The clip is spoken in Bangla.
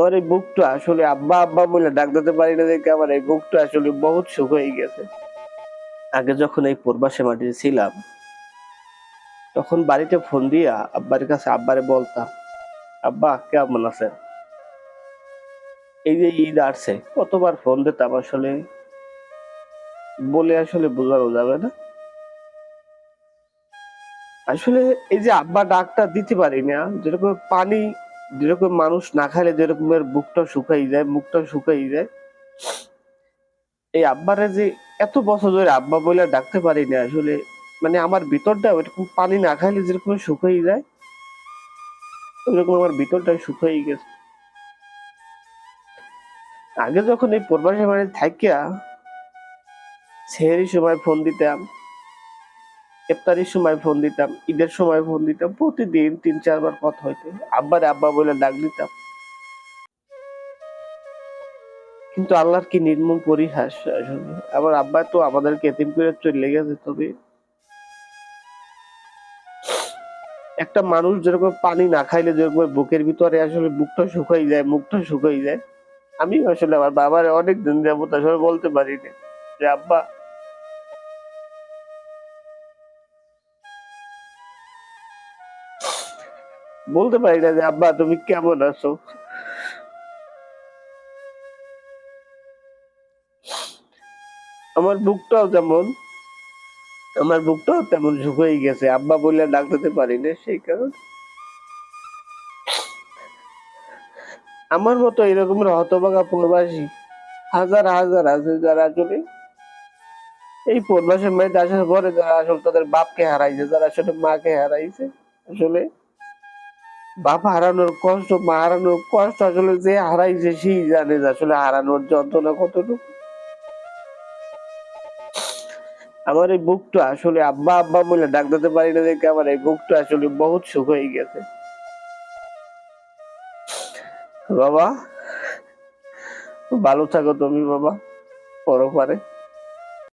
আমার এই বুকটা আসলে আব্বা আব্বা বলে ডাক দিতে পারি না দেখে আমার এই বুকটা আসলে বহুত সুখ হয়ে গেছে। আগে যখন এই প্রবাসে মাটিতে ছিলাম তখন বাড়িতে ফোন দিয়া আব্বার কাছে আব্বারে বলতাম, আব্বা কেমন আছেন? এই যে ঈদ আসছে কতবার ফোন দিতাম আসলে, বলে আসলে বোঝানো যাবে না। আসলে এই যে আব্বা ডাকটা দিতে পারি না, যেরকম পানি, যেরকম মানুষ না খাইলে যেরকমের বুকটা শুকাই যায়, মুখটা শুকাই যায়, এই আব্বারে যে এত বছর ধরে আব্বা বলে ডাকতে পারি না আসলে, মানে আমার ভিতরটা ওইরকম পানি না খাইলে যেরকম শুকাই যায়, ওইরকম আমার ভিতরটা শুকাই গেছে। আগে যখন এই প্রবাসী বাড়ি থাকিয়া সেহেরির সময় ফোন দিতাম, ইফতারির সময় ফোন দিতাম, ঈদের সময় ফোন দিতাম, প্রতিদিন ৩-৪ বার কথা হইতো, আব্বারে আব্বা বলে ডাক দিতাম। কিন্তু আল্লাহর কি নির্মম পরিহাস আসলে, আমার আব্বা তো আমাদেরকে এতিম করে চলে গেছে। তবে একটা মানুষ যেরকম পানি না খাইলে যেরকম বুকের ভিতরে আসলে বুকটা শুকাই যায়, মুখটা শুকাই যায়, আমি আসলে আমার বাবার অনেক দিন যাবত আসলে বলতে পারি না যে আব্বা, বলতে পারি না যে আব্বা তুমি কেমন আছো। আমার বুকটাও যেমন, আমার বুকটাও তেমন শুকিয়ে গেছে, আব্বা বললে ডাক দিতে পারি না, সেই কারণে আমার মতো এরকমের হতভাগা প্রবাসী হাজার হাজার আছে, যারা আসলে এই প্রবাসের মেয়েতে আসার পরে যারা আসলে তাদের বাপকে হারাইছে, যারা আসলে মাকে হারাইছে, আসলে বাপ হারানোর কষ্ট, মা হারানোর কষ্ট আসলে যে হারাইছে সেই জানে যে আসলে হারানোর যন্ত্রণা কতটুকু। আমার এই বুকটা আসলে আব্বা আব্বা বলে ডাক দিতে পারি না দেখে আমার এই বুকটা আসলে বহুত সুখ হয়ে গেছে। বাবা ভালো থাকো তুমি বাবা, পরপারে।